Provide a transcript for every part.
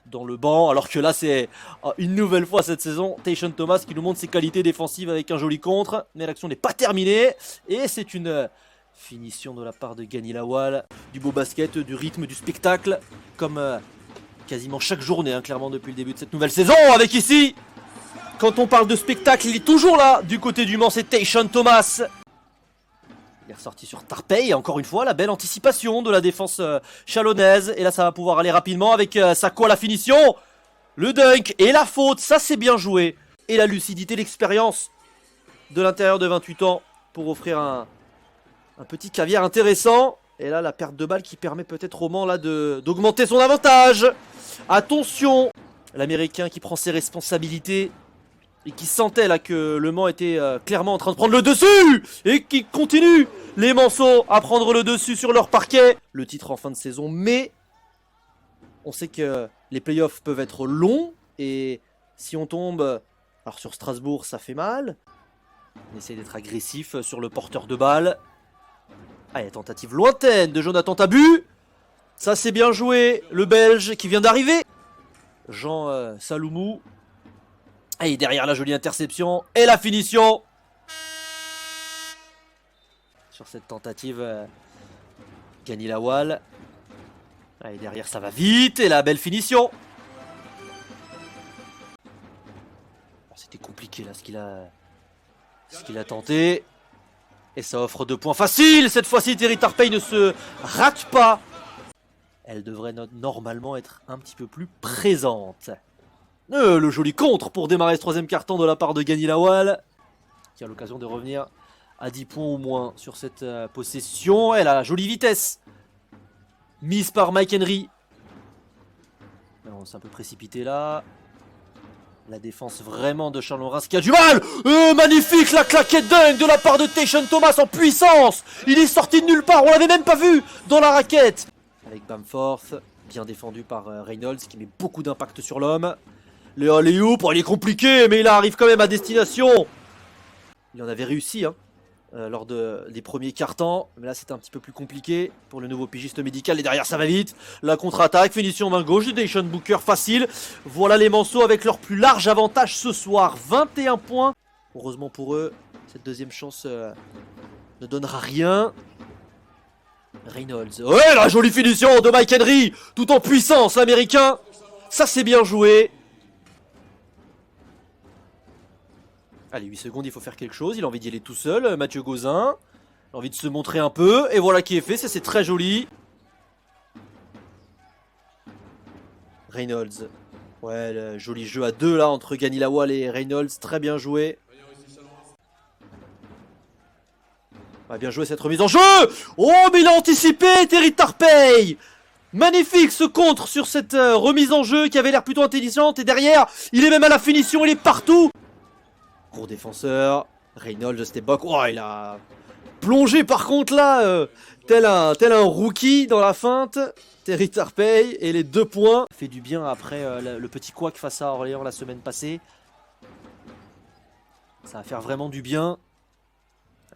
dans le banc, alors que là c'est une nouvelle fois cette saison Tayshaun Thomas qui nous montre ses qualités défensives avec un joli contre, mais l'action n'est pas terminée, et c'est une finition de la part de Gani Lawal, du beau basket, du rythme, du spectacle, comme quasiment chaque journée, hein, clairement depuis le début de cette nouvelle saison, avec ici, quand on parle de spectacle, il est toujours là, du côté du Mans, c'est Tayshaun Thomas. Il est ressorti sur Tarpeil, encore une fois, la belle anticipation de la défense chalonnaise. Et là, ça va pouvoir aller rapidement avec Sako à la finition. Le dunk et la faute, ça c'est bien joué. Et la lucidité, l'expérience de l'intérieur de 28 ans pour offrir un petit caviar intéressant. Et là, la perte de balle qui permet peut-être au Mans là d'augmenter son avantage. Attention, l'Américain qui prend ses responsabilités. Et qui sentait là que le Mans était clairement en train de prendre le dessus. Et qui continue les Manceaux à prendre le dessus sur leur parquet. Le titre en fin de saison, mais on sait que les playoffs peuvent être longs. Et si on tombe, alors sur Strasbourg ça fait mal. On essaie d'être agressif sur le porteur de balle. Allez, tentative lointaine de Jonathan Tabu. Ça c'est bien joué, le Belge qui vient d'arriver. Jean Saloumou. Et derrière la jolie interception et la finition. Sur cette tentative, Gani Lawal. Et derrière ça va vite et la belle finition. C'était compliqué là ce qu'il a tenté. Et ça offre 2 points faciles. Cette fois-ci Terry Tarpeil ne se rate pas. Elle devrait normalement être un petit peu plus présente. Le joli contre pour démarrer ce 3e quart-temps de la part de Gani Lawal, qui a l'occasion de revenir à 10 points au moins sur cette possession. Elle a la jolie vitesse mise par Mike Henry. On s'est un peu précipité là. La défense vraiment de Charles Laurens qui a du mal. Magnifique la claquette dunk de la part de Tayshaun Thomas en puissance. Il est sorti de nulle part, on l'avait même pas vu dans la raquette. Avec Bamforth, bien défendu par Reynolds qui met beaucoup d'impact sur l'homme. Le alley-oop, il est compliqué, mais il arrive quand même à destination. Il en avait réussi hein, lors des premiers quarts-temps. Mais là, c'était un petit peu plus compliqué pour le nouveau pigiste médical. Et derrière, ça va vite. La contre-attaque, finition main gauche de Devin Booker, facile. Voilà les Manceaux avec leur plus large avantage ce soir. 21 points. Heureusement pour eux, cette deuxième chance ne donnera rien. Reynolds. Ouais, la jolie finition de Mike Henry. Tout en puissance, l'Américain. Ça, c'est bien joué. Allez, 8 secondes, il faut faire quelque chose. Il a envie d'y aller tout seul, Mathieu Gauzin. Il a envie de se montrer un peu. Et voilà qui est fait, c'est très joli. Reynolds. Ouais, le joli jeu à 2 là entre Gani Lawal et Reynolds. Très bien joué. Bien joué cette remise en jeu. Oh, mais il a anticipé Terry Tarpeil. Magnifique ce contre sur cette remise en jeu qui avait l'air plutôt intelligente. Et derrière, il est même à la finition, il est partout. Gros défenseur, Reynolds, step back. Oh, il a plongé par contre là, tel un rookie dans la feinte. Terry Tarpeil et les 2 points. Fait du bien après le petit couac face à Orléans la semaine passée. Ça va faire vraiment du bien.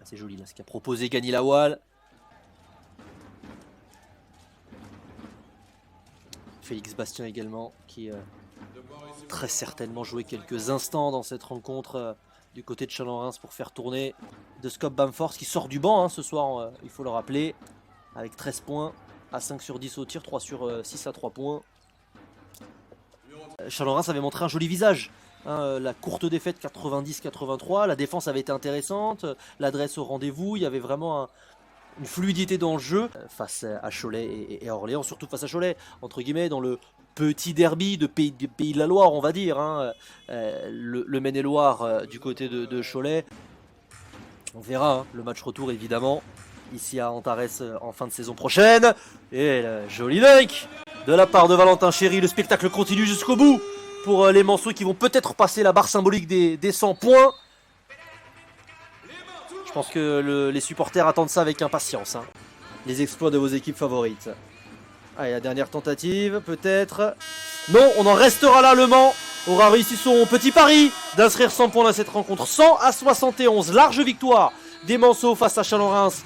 C'est joli là ce qu'a proposé Gani Lawal. Félix Bastien également qui très certainement joué quelques instants dans cette rencontre du côté de Chalon-Reims pour faire tourner de Scott Bamforth qui sort du banc hein, ce soir, il faut le rappeler, avec 13 points à 5 sur 10 au tir, 3 sur 6 à 3 points. Chalon-Reims avait montré un joli visage. Hein, la courte défaite 90-83, la défense avait été intéressante, l'adresse au rendez-vous, il y avait vraiment une fluidité dans le jeu face à Cholet et à Orléans, surtout face à Cholet, entre guillemets, dans le petit derby de Pays de la Loire, on va dire, hein, le Maine-et-Loire du côté de Cholet. On verra hein, le match retour évidemment, ici à Antares en fin de saison prochaine. Et le joli dunk de la part de Valentin Chéry, le spectacle continue jusqu'au bout. Pour les Manceaux qui vont peut-être passer la barre symbolique des 100 points. Je pense que les supporters attendent ça avec impatience. Hein. Les exploits de vos équipes favorites. Allez, la dernière tentative, peut-être. Non, on en restera là. Le Mans aura réussi son petit pari d'inscrire 100 points dans cette rencontre. 100 à 71. Large victoire des Manceaux face à Chalon-Reims